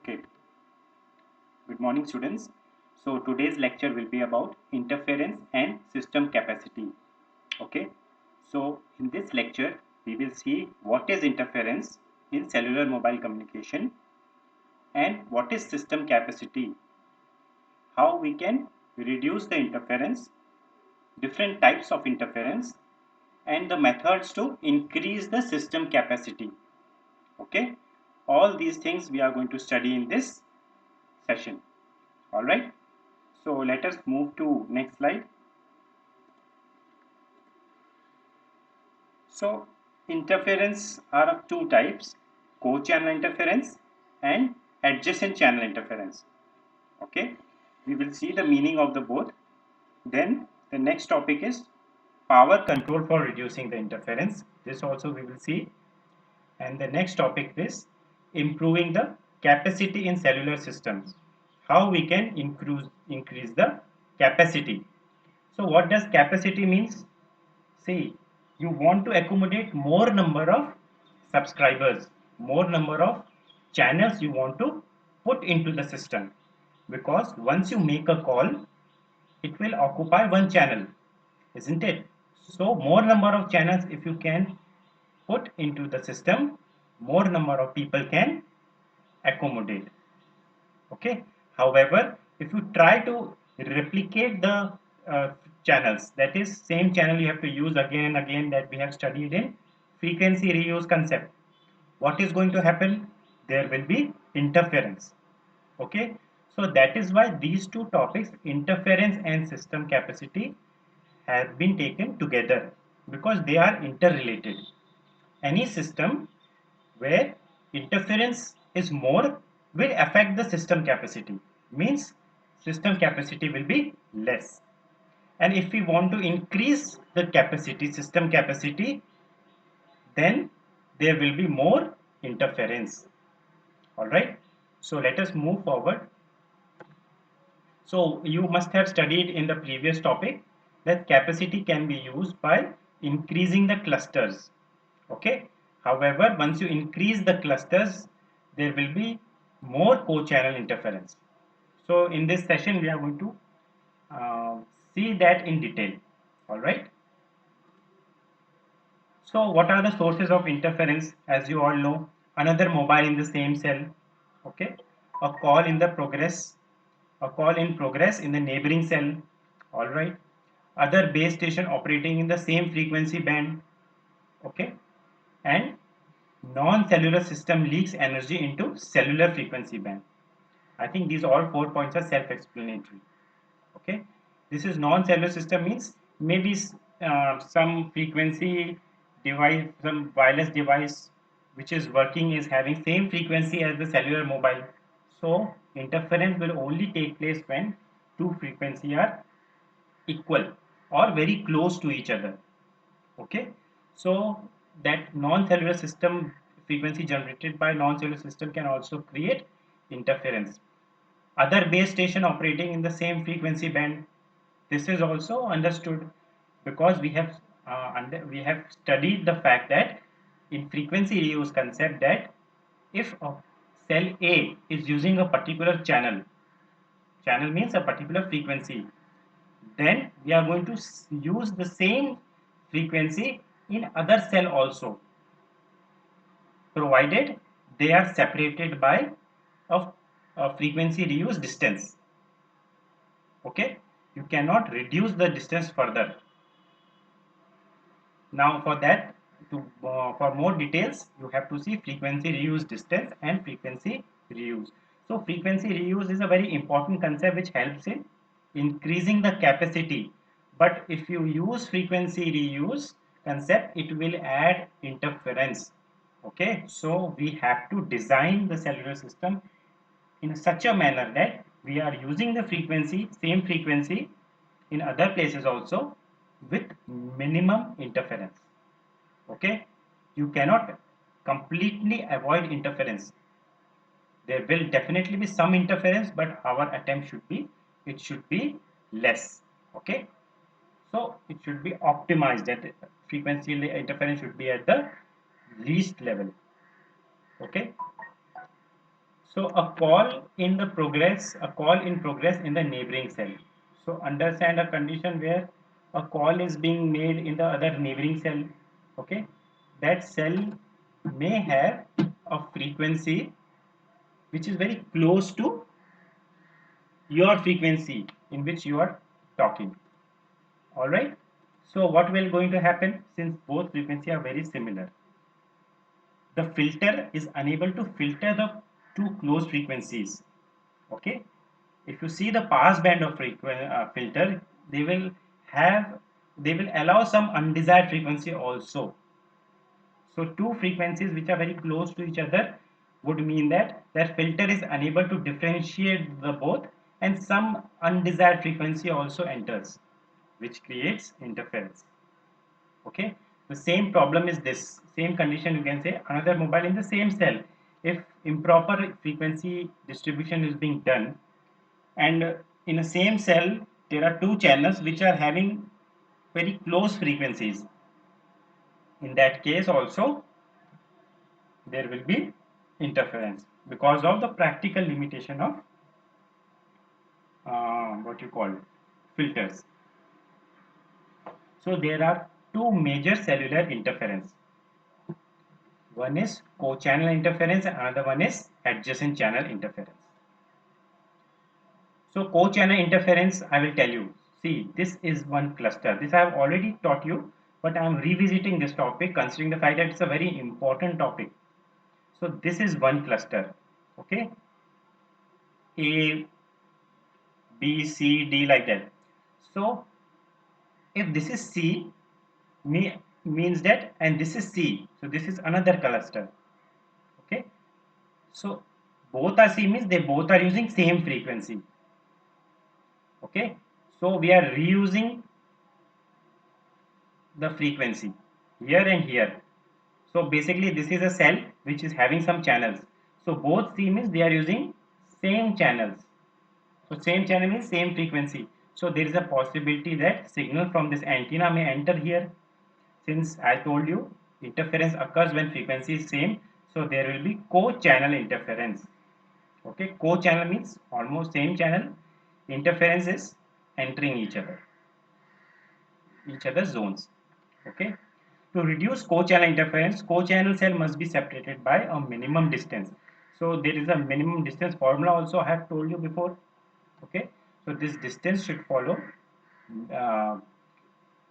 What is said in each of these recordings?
Okay, good morning students. So today's lecture will be about interference and system capacity. Okay, so in this lecture we will see what is interference in cellular mobile communication and what is system capacity, how we can reduce the interference, different types of interference and the methods to increase the system capacity. Okay, all these things we are going to study in this session. All right. So let us move to next slide. So interference are of two types, co-channel interference and adjacent channel interference. Okay, we will see the meaning of the both. Then the next topic is power control for reducing the interference. This also we will see. And the next topic is improving the capacity in cellular systems. How we can increase the capacity. So what does capacity means? See, you want to accommodate more number of subscribers, more number of channels you want to put into the system, because once you make a call it will occupy one channel, isn't it? So more number of channels if you can put into the system, more number of people can accommodate. Okay, however, if you try to replicate the channels, that is same channel you have to use again and again, that we have studied in frequency reuse concept, what is going to happen? There will be interference. Okay, so that is why these two topics, interference and system capacity, have been taken together, because they are interrelated. Any system where interference is more will affect the system capacity, means system capacity will be less. And if we want to increase the capacity, system capacity, then there will be more interference. All right, so let us move forward. So you must have studied in the previous topic that capacity can be used by increasing the clusters. Okay, however, once you increase the clusters, there will be more co-channel interference. So in this session we are going to uh, see that in detail. All right, so what are the sources of interference? As you all know, another mobile in the same cell. Okay, a call in the progress, a call in progress in the neighboring cell. All right, other base station operating in the same frequency band. Okay, and non-cellular system leaks energy into cellular frequency band. I think these all 4 points are self-explanatory. Okay, this is non-cellular system means maybe some frequency device, some wireless device which is working is having same frequency as the cellular mobile. So interference will only take place when two frequencies are equal or very close to each other. Okay, so that non-cellular system, frequency generated by non-cellular system, can also create interference. Other base station operating in the same frequency band, this is also understood, because we have studied the fact that in frequency reuse concept, that if a cell A is using a particular channel, channel means a particular frequency, then we are going to use the same frequency in other cell also, provided they are separated by a frequency reuse distance. Okay, you cannot reduce the distance further. Now for that, for more details, you have to see frequency reuse distance and frequency reuse. So frequency reuse is a very important concept which helps in increasing the capacity. But if you use frequency reuse concept, it will add interference. Okay, so we have to design the cellular system in such a manner that we are using the frequency, same frequency, in other places also, with minimum interference. Okay, you cannot completely avoid interference. There will definitely be some interference, but our attempt should be, it should be less. Okay, so it should be optimized, that frequency interference should be at the least level. Okay, So a call in progress in the neighboring cell. So understand a condition where a call is being made in the other neighboring cell. Okay, that cell may have a frequency which is very close to your frequency in which you are talking. All right. So what will going to happen, since both frequencies are very similar? The filter is unable to filter the two close frequencies. Okay, if you see the pass band of filter, they will have they will allow some undesired frequency also. So two frequencies which are very close to each other would mean that that filter is unable to differentiate the both, and some undesired frequency also enters, which creates interference. Okay, the same problem is this same condition, you can say another mobile in the same cell. If improper frequency distribution is being done, and in the same cell there are two channels which are having very close frequencies, in that case also there will be interference because of the practical limitation of what you call filters. So there are two major cellular interference. One is co-channel interference and another one is adjacent channel interference. So co-channel interference, I will tell you. See, this is one cluster. This I have already taught you, but I am revisiting this topic considering the fact that it's a very important topic. So this is one cluster. Okay, A, B, C, D, like that. So if this is C, means that, and this is C, so this is another cluster. Okay, so both are C means they both are using same frequency. Okay, so we are reusing the frequency here and here. So basically this is a cell which is having some channels. So both C means they are using same channels. So same channel means same frequency. So there is a possibility that signal from this antenna may enter here. Since I told you interference occurs when frequency is same, so there will be co-channel interference. Okay, co-channel means almost same channel. Interference is entering each other's zones. Okay, to reduce co-channel interference, co-channel cell must be separated by a minimum distance. So there is a minimum distance formula also I have told you before. Okay, so this distance should follow uh,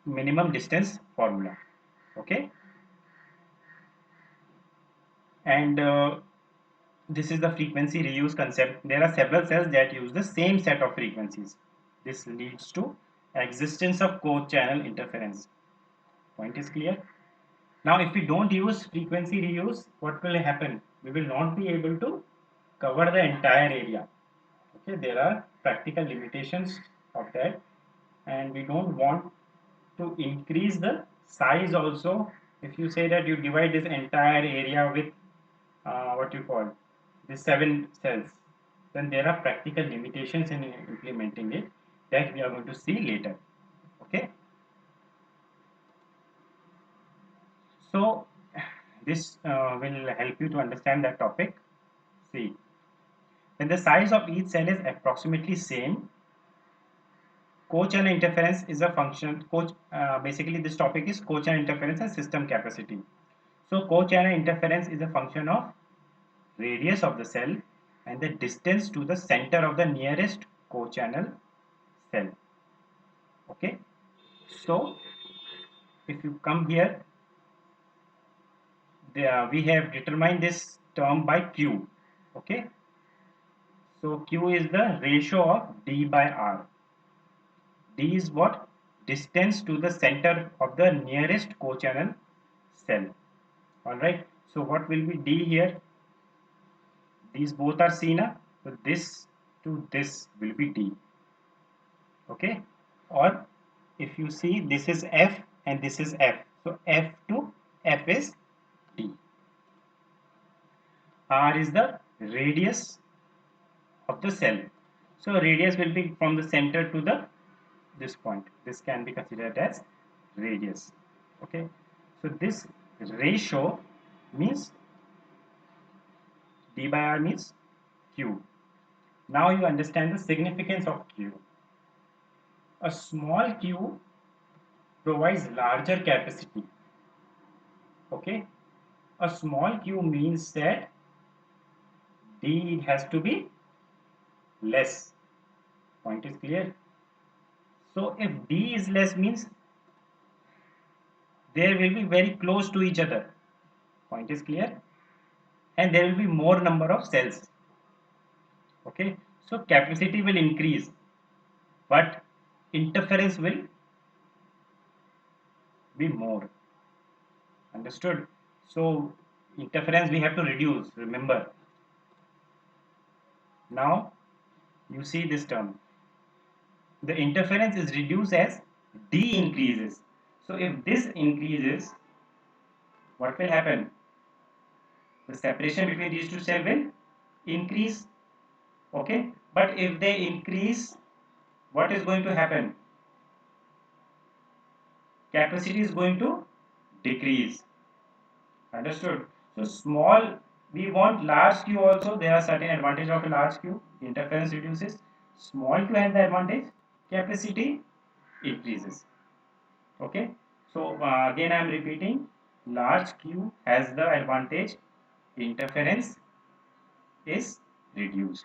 minimum distance formula. Okay, and this is the frequency reuse concept. There are several cells that use the same set of frequencies. This leads to existence of co-channel interference. Point is clear? Now, if we don't use frequency reuse, what will happen? We will not be able to cover the entire area. Okay, there are practical limitations of that, and we don't want to increase the size also. If you say that you divide this entire area with what you call these 7 cells, then there are practical limitations in implementing it that we are going to see later. Okay, so this will help you to understand that topic. See, when the size of each cell is approximately same, co-channel interference is a function. Basically, this topic is co-channel interference and system capacity. So, co-channel interference is a function of radius of the cell and the distance to the center of the nearest co-channel cell. Okay, so if you come here, we have determined this term by Q. Okay, so Q is the ratio of D by R. D is what? Distance to the center of the nearest co-channel cell. Alright, so what will be D here? These both are C na? So this to this will be D. Okay, or if you see this is F and this is F. So F to F is D. R is the radius of the cell. So radius will be from the center to the this point. This can be considered as radius. Okay, so this ratio means D by R means Q. Now you understand the significance of Q. A small Q provides larger capacity. Okay, a small Q means that D has to be less. Point is clear. So if D is less means they will be very close to each other. Point is clear. And there will be more number of cells. Okay, so capacity will increase, but interference will be more. Understood? So interference we have to reduce, remember. Now you see this term. The interference is reduced as D increases. So if this increases, what will happen? The separation between these two cells will increase. Okay, but if they increase, what is going to happen? Capacity is going to decrease. Understood? So small, we want large Q also. There are certain advantage of a large Q. Interference reduces. Small Q has the advantage. Capacity increases. Okay. So again I am repeating. Large Q has the advantage. Interference is reduced.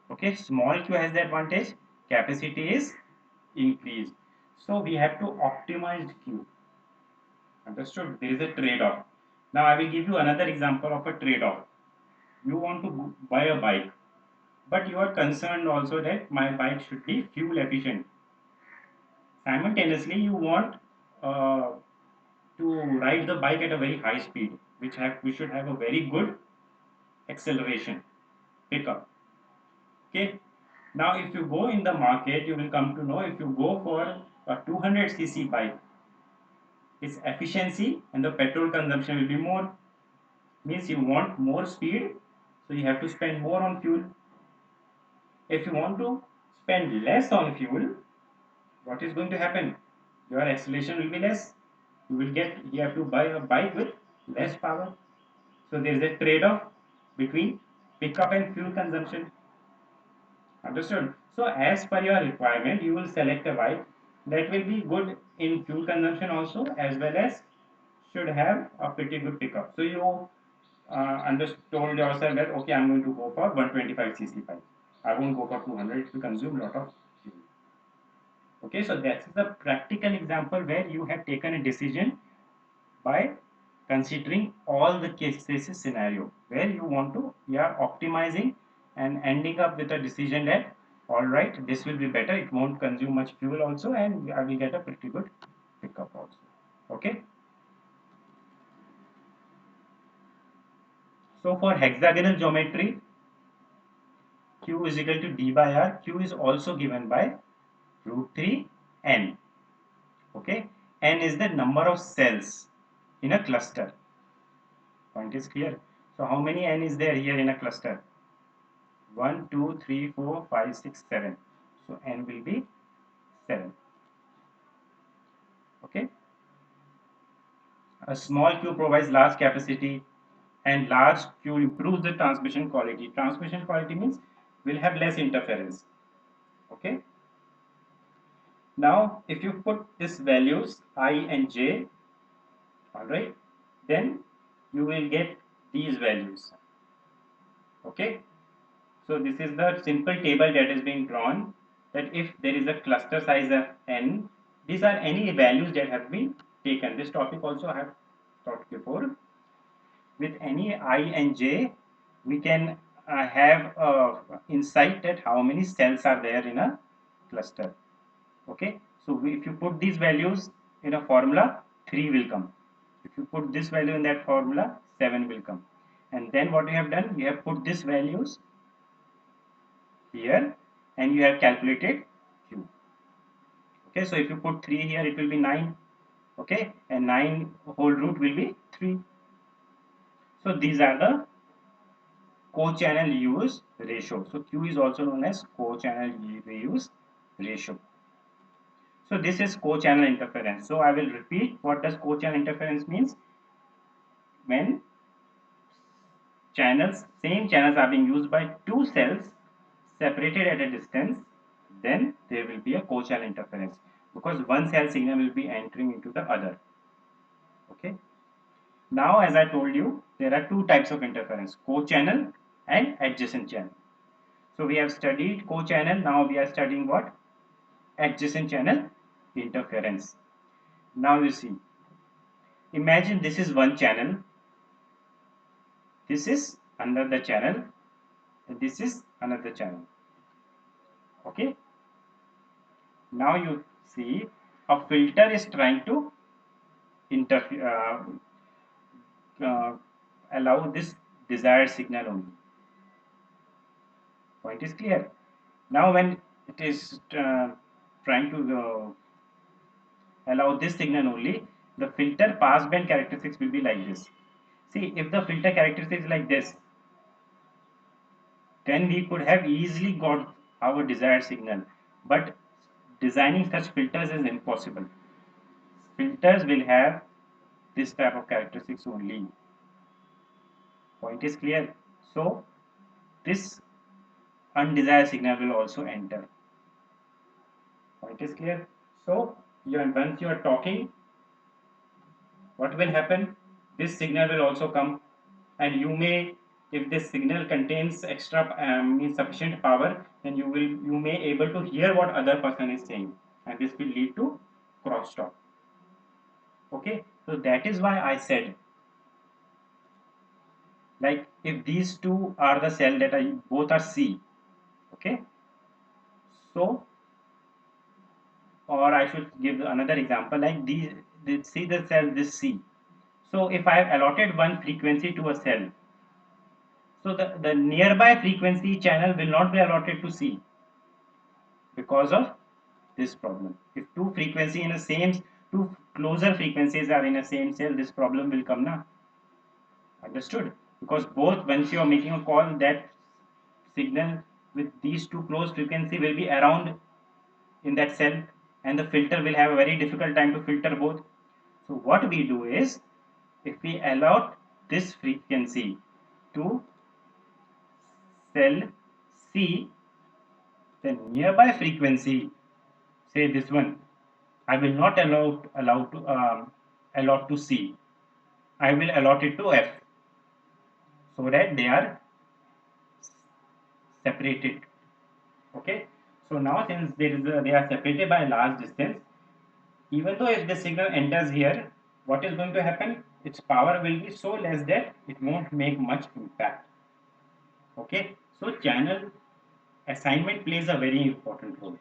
Okay. Small Q has the advantage. Capacity is increased. So we have to optimize Q. Understood? There is a trade-off. Now I will give you another example of a trade-off. You want to buy a bike, but you are concerned also that my bike should be fuel efficient. Simultaneously, you want uh, to ride the bike at a very high speed, we should have a very good acceleration pickup. Okay. Now, if you go in the market, you will come to know if you go for a 200cc bike, its efficiency and the petrol consumption will be more. Means you want more speed, so you have to spend more on fuel. If you want to spend less on fuel, what is going to happen? Your acceleration will be less. You have to buy a bike with less power. So there is a trade-off between pickup and fuel consumption. Understood? So as per your requirement, you will select a bike that will be good in fuel consumption also, as well as should have a pretty good pickup. So you told yourself that okay, I'm going to go for 125cc bike. I won't go for 200 to consume a lot of fuel. Okay, so that's the practical example where you have taken a decision by considering all the cases scenario where you are optimizing and ending up with a decision that all right, this will be better, it won't consume much fuel also, and I will get a pretty good pickup also. Okay, so for hexagonal geometry, Q is equal to D by R. Q is also given by root 3 N. Okay, N is the number of cells in a cluster. Point is clear. So how many N is there here in a cluster? 1, 2, 3, 4, 5, 6, 7. So N will be 7. Okay. A small Q provides large capacity, and large Q improves the transmission quality. Transmission quality means will have less interference. Okay. Now if you put these values I and J, alright, then you will get these values. Okay. So this is the simple table that is being drawn, that if there is a cluster size of n, these are any values that have been taken. This topic also I have taught before. With any I and j, we can have insight that how many cells are there in a cluster. Okay, so if you put these values in a formula, 3 will come. If you put this value in that formula, 7 will come. And then what you have done, you have put these values here and you have calculated Q. Okay, so if you put 3 here, it will be 9. Okay, and 9 whole root will be 3. So these are the co-channel reuse ratio. So Q is also known as co-channel reuse ratio. So this is co-channel interference. So I will repeat what does co-channel interference means. When same channels are being used by two cells separated at a distance, then there will be a co-channel interference because one cell signal will be entering into the other. Okay. Now, as I told you, there are two types of interference: co-channel and adjacent channel. So we have studied co-channel. Now we are studying what? Adjacent channel interference. Now you see, imagine this is one channel, this is another channel, and this is another channel. Okay. Now you see a filter is trying to interfere, allow this desired signal only. Point is clear. Now when it is trying to allow this signal only, the filter passband characteristics will be like this. See, if the filter characteristics is like this, then we could have easily got our desired signal. But designing such filters is impossible. Filters will have this type of characteristics only. Point is clear. So this undesired signal will also enter. Point is clear. So once you are talking, what will happen? This signal will also come, and you may, if this signal contains extra means sufficient power, then you may able to hear what other person is saying, and this will lead to crosstalk. Okay, so that is why I said, like, if these two are the cell that are both are C, okay, so, or I should give another example, like see the cell this C. So if I have allotted one frequency to a cell, so the nearby frequency channel will not be allotted to C because of this problem. If two frequency in a same, two closer frequencies are in a same cell, this problem will come now. Understood? Because both, once you are making a call, that signal with these two close frequency will be around in that cell, and the filter will have a very difficult time to filter both. So what we do is, if we allot this frequency to cell C, the nearby frequency, say this one, I will not allot to C. I will allot it to F, so that they are separated. Okay. So now since they are separated by a large distance, even though if the signal enters here, what is going to happen? Its power will be so less that it won't make much impact. Okay. So channel assignment plays a very important role.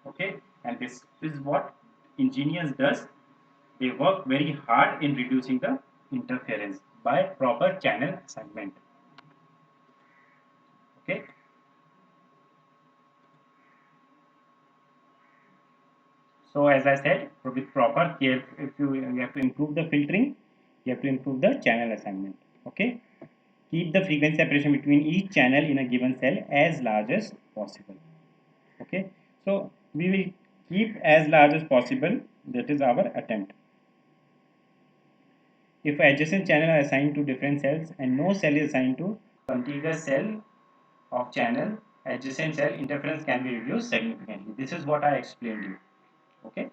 Okay, and this is what engineers does. They work very hard in reducing the interference by proper channel assignment. Okay. So as I said, with proper care, if you have to improve the filtering, you have to improve the channel assignment. Okay. Keep the frequency separation between each channel in a given cell as large as possible. Okay. So we will keep as large as possible. That is our attempt. If adjacent channel are assigned to different cells and no cell is assigned to contiguous cell of channel, adjacent cell interference can be reduced significantly. This is what I explained to you. Okay.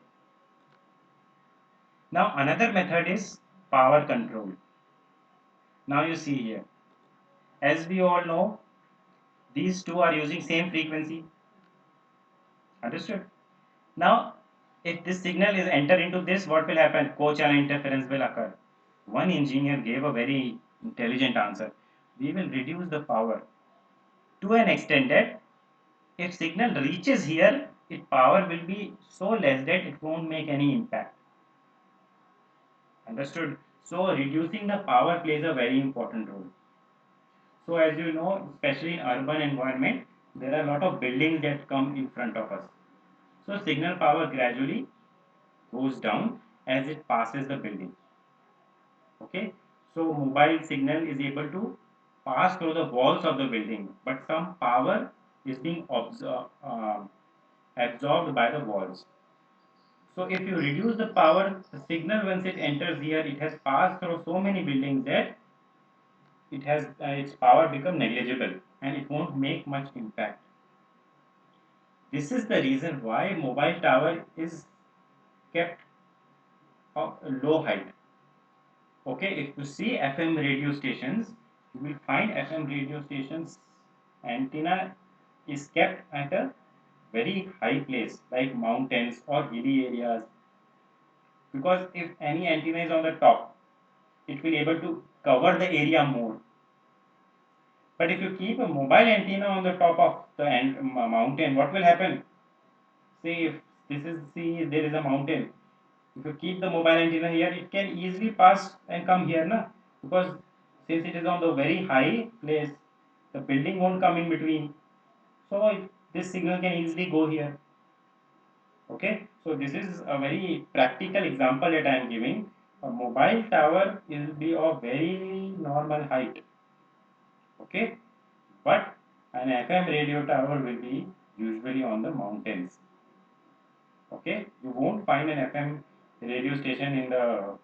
Now another method is power control. Now you see here, as we all know, these two are using same frequency. Understood? Now, if this signal is enter into this, what will happen? Co-channel interference will occur. One engineer gave a very intelligent answer. We will reduce the power to an extent that if signal reaches here, its power will be so less that it won't make any impact. Understood? So reducing the power plays a very important role. So as you know, especially in urban environment, there are a lot of buildings that come in front of us. So signal power gradually goes down as it passes the building. Okay, so mobile signal is able to pass through the walls of the building, but some power is being absorbed by the walls. So if you reduce the power, the signal once it enters here, it has passed through so many buildings that its power become negligible and it won't make much impact. This is the reason why mobile tower is kept of low height. Okay, if you see FM radio stations, you will find FM radio stations antenna is kept at a very high place like mountains or hilly areas, because if any antenna is on the top, it will able to cover the area more. But if you keep a mobile antenna on the top of the mountain, what will happen? Say if this is, see, there is a mountain. If you keep the mobile antenna here, it can easily pass and come here, na? Because since it is on the very high place, the building won't come in between. So this signal can easily go here. Okay, so this is a very practical example that I am giving. A mobile tower will be of very normal height. Okay, but an FM radio tower will be usually on the mountains. Okay, you won't find an FM radio station in the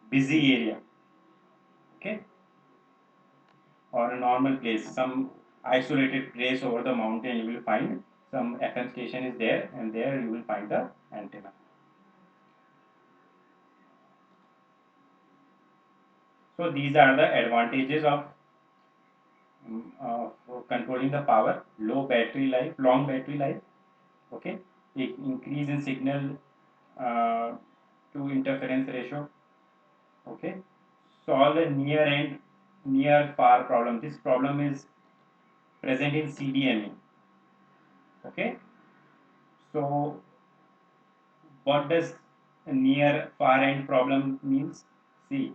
busy area. Okay, or a normal place, some isolated place over the mountain, you will find some FM station is there, and there you will find the antenna. So these are the advantages of controlling the power: low battery life, long battery life. Okay, increase in signal uh, to interference ratio. Okay, solve the near and near far problem. This problem is present in CDMA. Okay, so what does a near far end problem means? See,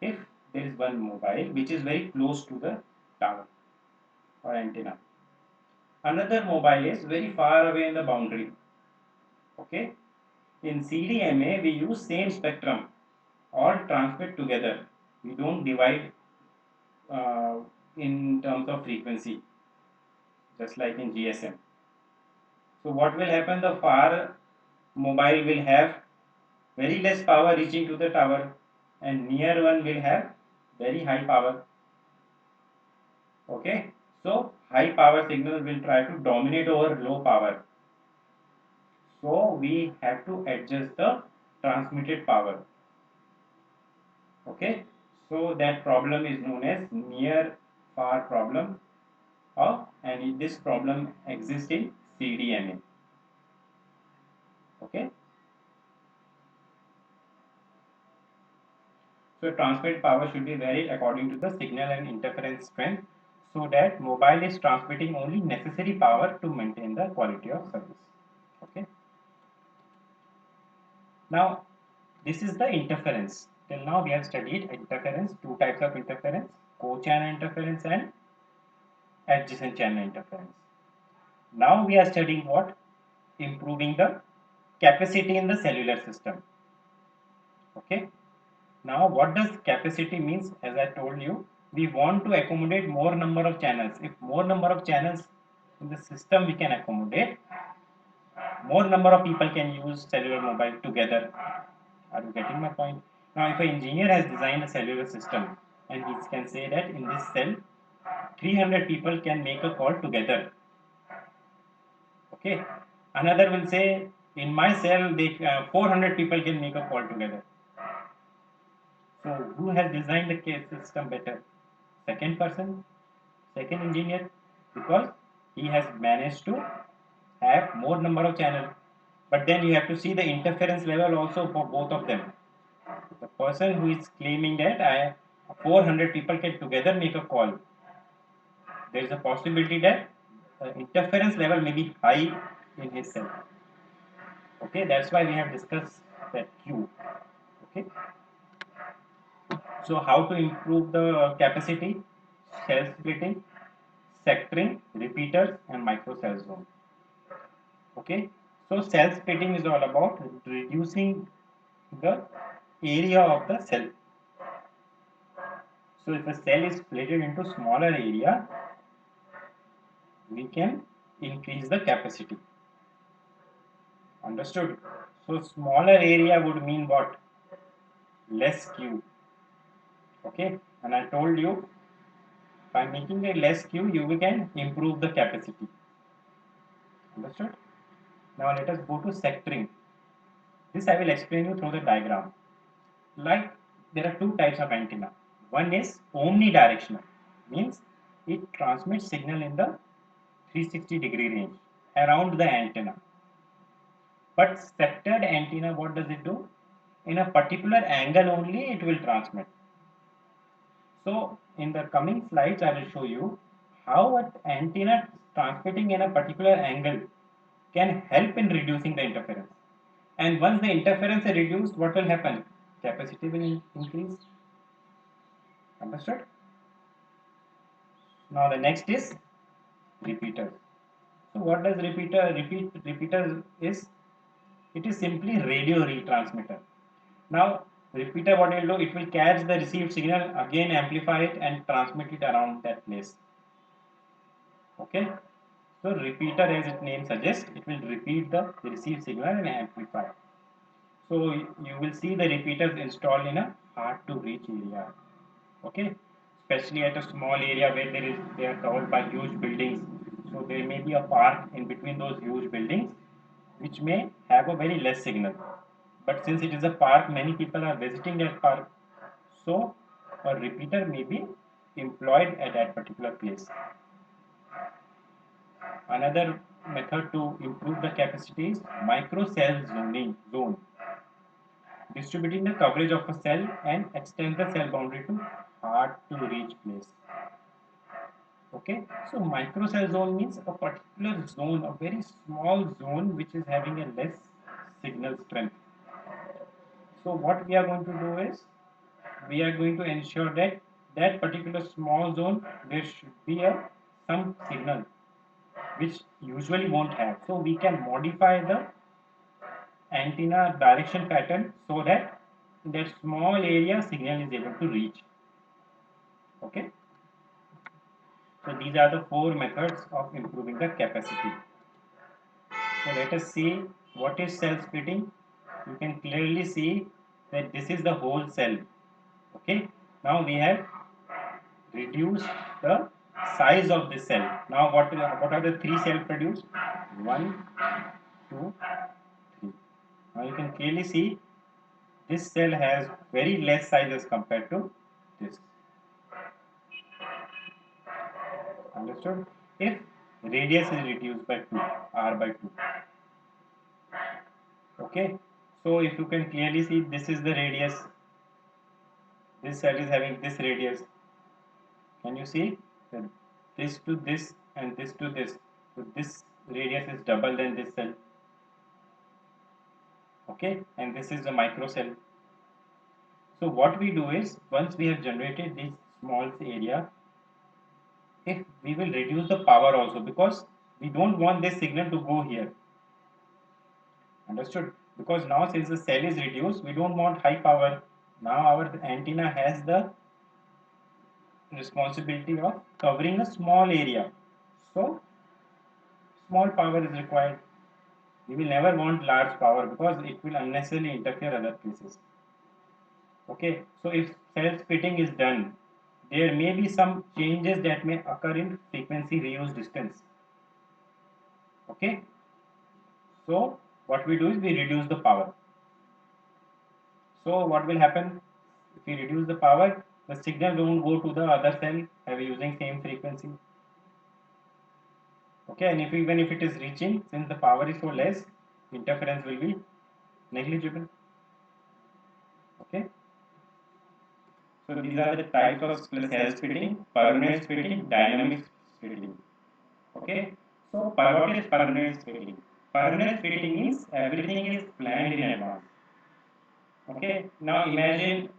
if there is one mobile which is very close to the tower or antenna, another mobile is very far away in the boundary. Okay, in CDMA we use same spectrum, all transmit together. We don't divide uh, in terms of frequency, just like in GSM. So what will happen? The far mobile will have very less power reaching to the tower, and near one will have very high power. Okay, so high power signal will try to dominate over low power. So we have to adjust the transmitted power. Okay, so that problem is known as near far problem, and this problem exists in CDMA. Okay, so transmit power should be varied according to the signal and interference strength, so that mobile is transmitting only necessary power to maintain the quality of service. Okay, now this is the interference. Till now we have studied interference, two types of interference: co-channel interference and adjacent channel interference. Now we are studying what? Improving the capacity in the cellular system. Okay, now what does capacity means? As I told you, we want to accommodate more number of channels. If more number of channels in the system we can accommodate, more number of people can use cellular mobile together. Are you getting my point? Now if an engineer has designed a cellular system and he can say that in this cell 300 people can make a call together. Okay, another will say in my cell they 400 people can make a call together. So who has designed the case system better? Second person, second engineer, because he has managed to have more number of channels. But then you have to see the interference level also for both of them. The person who is claiming that 400 people can together make a call, there is a possibility that interference level may be high in his cell. Okay, that's why we have discussed that Q. Okay, so how to improve the capacity? Cell splitting, sectoring, repeaters, and micro cell zone. Okay, so cell splitting is all about reducing the area of the cell. So if a cell is split into smaller area, we can increase the capacity. Understood? So smaller area would mean what? Less Q. Okay, and I told you By making a less Q, you can improve the capacity. Understood? Now let us go to sectoring. This I will explain you through the diagram. Like there are two types of antenna. One is omnidirectional, means it transmits signal in the 360-degree range around the antenna. But sectored antenna, what does it do? In a particular angle only it will transmit. So in the coming slides I will show you how an antenna transmitting in a particular angle can help in reducing the interference. And once the interference is reduced, what will happen? Capacity will increase. Understood? Now the next is repeater. So what does repeater is? It is simply radio retransmitter. Now repeater, what it will do? It will catch the received signal, again amplify it and transmit it around that place. Okay. So repeater, as its name suggests, it will repeat the received signal and amplify. So you will see the repeaters installed in a hard to reach area. Okay, especially at a small area where they are covered by huge buildings. So there may be a park in between those huge buildings, which may have a very less signal. But since it is a park, many people are visiting that park. So a repeater may be employed at that particular place. Another method to improve the capacity is micro cell zone, distributing the coverage of a cell and extend the cell boundary to hard to reach place. Okay, so micro cell zone means a particular zone, a very small zone which is having a less signal strength. So what we are going to do is we are going to ensure that that particular small zone there should be some signal which usually won't have. So we can modify the antenna direction pattern so that in that small area signal is able to reach. Okay. So these are the four methods of improving the capacity. So let us see what is cell splitting. You can clearly see that this is the whole cell. Okay. Now we have reduced the size of this cell. Now what are the three cells produced? 1, 2, 3. Now you can clearly see this cell has very less size as compared to this. Understood? If radius is reduced by 2, r by 2. Okay. So if you can clearly see, this is the radius. This cell is having this radius. Can you see? This to this and this to this. So this radius is double than this cell. Okay. And this is the micro cell. So what we do is, once we have generated this small area, if we will reduce the power also, because we don't want this signal to go here. Understood? Because now since the cell is reduced, we don't want high power. Now our antenna has the responsibility of covering a small area. So small power is required. We will never want large power because it will unnecessarily interfere other places. Okay, so if cell splitting is done, there may be some changes that may occur in frequency reuse distance. Okay, so what we do is we reduce the power. So what will happen if we reduce the power? The signal won't go to the other cell using same frequency. Okay, and even if it is reaching, since the power is so less, interference will be negligible. Okay. So these are the types of cell splitting: permanent splitting, dynamic splitting. Okay. So what is permanent splitting? Permanent splitting means everything is planned in advance. Okay. Now imagine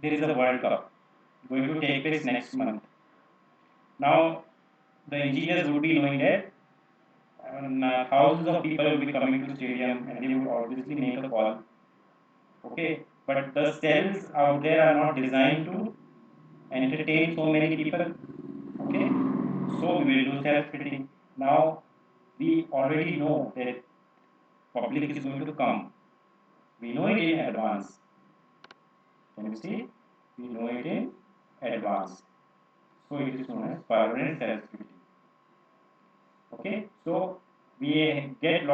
there is a World Cup going to take place next month. Now the engineers would be knowing that thousands of people will be coming to stadium and they would obviously make a call. Okay, but the cells out there are not designed to entertain so many people. Okay, so we will do cell splitting. Now we already know that public is going to come. We know it in advance. Can you see? We know it in advance. So it is known as permanent cell splitting. Okay, so we can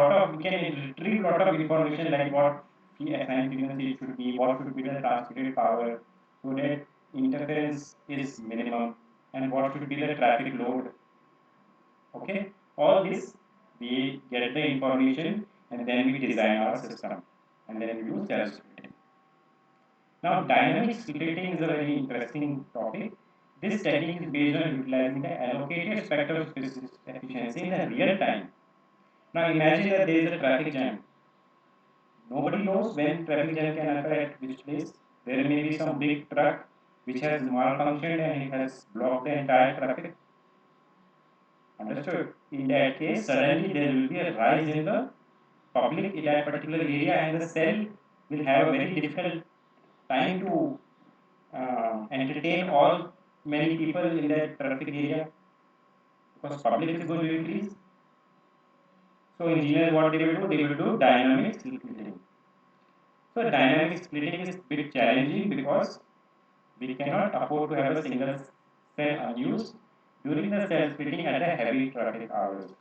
retrieve lot of information like what assigned frequency should be, what should be the transmitted power, so that interference is minimum, and what should be the traffic load. Okay, all this we get the information and then we design our system and then we use cell splitting. Now, dynamic splitting is a very interesting topic. This technique is based on utilizing the allocated spectral efficiency in the real time. Now, imagine that there is a traffic jam. Nobody knows when traffic jam can occur at which place. There may be some big truck which has malfunctioned and it has blocked the entire traffic. Understood? In that case, suddenly there will be a rise in the public in that particular area and the cell will have a very difficult time to entertain all many people in that traffic area because public is going to increase. So engineers what they will do? They will do dynamic splitting. So dynamic splitting is a bit challenging because we cannot afford to have a single cell unused during the cell splitting at the heavy traffic hours.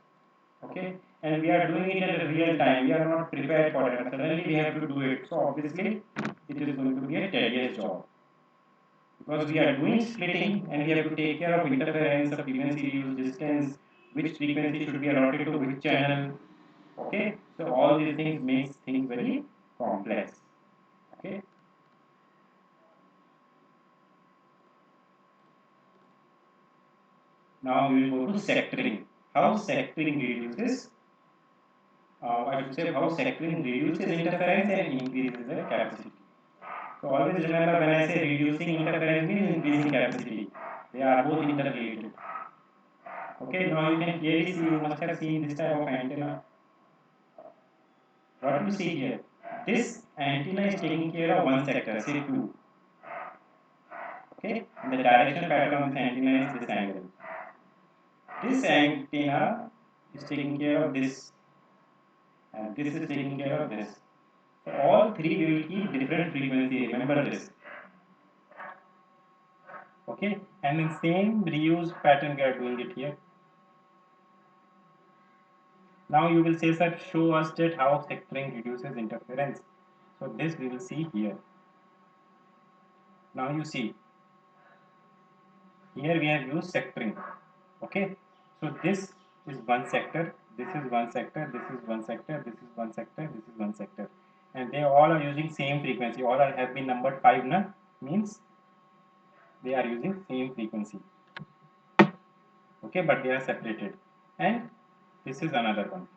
Okay, and we are doing it at a real time. We are not prepared for it. Suddenly we have to do it. So obviously it is going to be a tedious job. Because we are doing splitting and we have to take care of interference, of frequency reuse, distance, which frequency should be allotted to which channel. Okay, so all these things makes things very complex. Okay. Now we will go to sectoring. How sectoring reduces, I should say how sectoring reduces interference and increases the capacity. So always remember when I say reducing interference means increasing capacity. They are both interrelated. Okay, now you can clearly see, you must have seen this type of antenna. What you see here, this antenna is taking care of one sector, say 2. Okay, and the direction pattern of this antenna is this angle. This antenna is taking care of this, and this is taking care of this. So all three will keep different frequency. Remember this. Okay, and in same reuse pattern we are doing it here. Now you will say, sir, show us that how sectoring reduces interference. So this we will see here. Now you see, here we have used sectoring. Okay, so this is one sector, this is one sector, this is one sector, this is one sector, this is one sector, and they all are using same frequency. All are have been numbered 5 na, means they are using same frequency. Okay, but they are separated, and this is another one.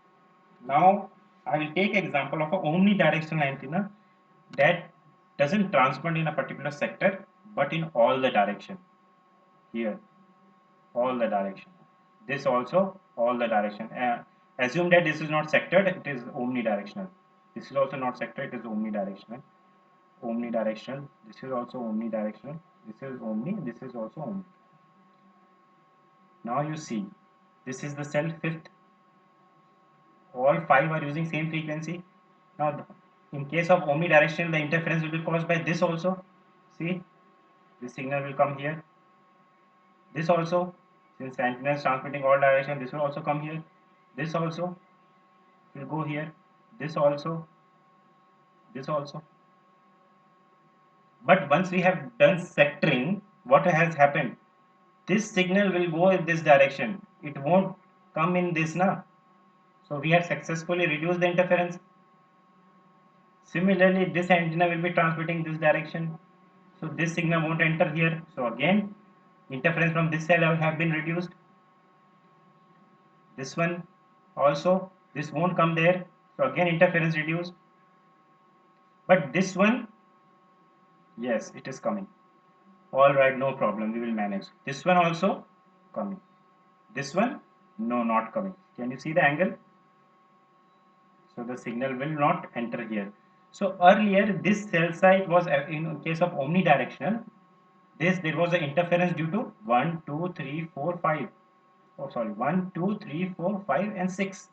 Now I will take example of a omnidirectional antenna that doesn't transmit in a particular sector but in all the direction. Here, all the direction. This also all the direction. Assume that this is not sectored, it is omnidirectional. This is also not sectored, it is omnidirectional. Omnidirectional. This is also omnidirectional. This is omni. This is also omni. Now you see, this is the cell fifth. All 5 are using same frequency. Now, in case of omnidirectional, the interference will be caused by this also. See, this signal will come here. This also, since antenna is transmitting all direction, this will also come here. This also will go here. This also. This also. But once we have done sectoring, what has happened? This signal will go in this direction. It won't come in this now. So we have successfully reduced the interference. Similarly, this antenna will be transmitting this direction. So this signal won't enter here. So again, interference from this cell have been reduced. This one also, this won't come there. So again, interference reduced. But this one, yes, it is coming. All right, no problem. We will manage. This one also coming. This one, no, not coming. Can you see the angle? So the signal will not enter here. So earlier, this cell site was in case of omnidirectional. There was an interference due to 1, 2, 3, 4, 5. Oh, sorry, 1, 2, 3, 4, 5, and 6.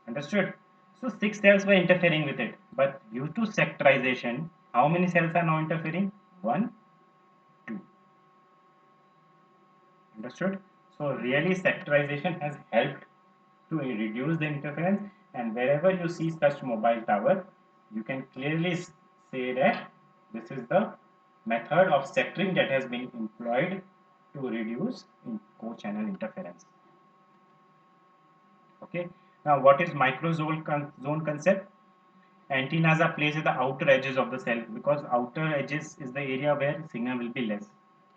Understood? So 6 cells were interfering with it. But due to sectorization, how many cells are now interfering? 1, 2. Understood? So really sectorization has helped to reduce the interference, and wherever you see such mobile tower, you can clearly say that this is the method of sectoring that has been employed to reduce co-channel interference. Okay, now what is microzone zone concept? Antennas are placed at the outer edges of the cell, because outer edges is the area where signal will be less.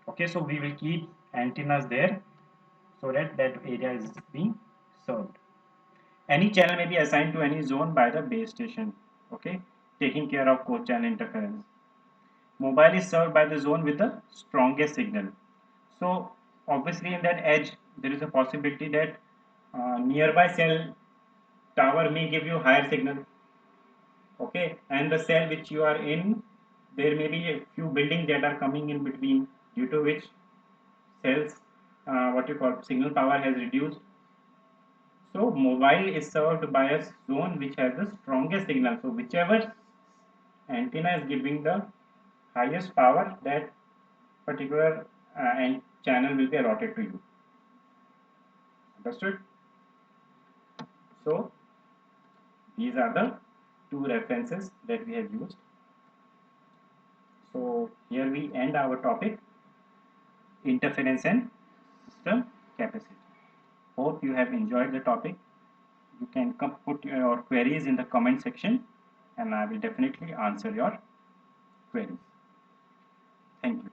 Okay, so we will keep antennas there so that that area is being served. Any channel may be assigned to any zone by the base station, okay, taking care of co-channel interference. Mobile is served by the zone with the strongest signal. So obviously in that edge there is a possibility that nearby cell tower may give you higher signal, okay, and the cell which you are in, there may be a few buildings that are coming in between, due to which cells what you call signal power has reduced. So mobile is served by a zone which has the strongest signal. So whichever antenna is giving the highest power, that particular channel will be allotted to you. Understood? So these are the two references that we have used. So here we end our topic, interference and system capacity. Hope you have enjoyed the topic. You can put your queries in the comment section and I will definitely answer your queries. Thank you.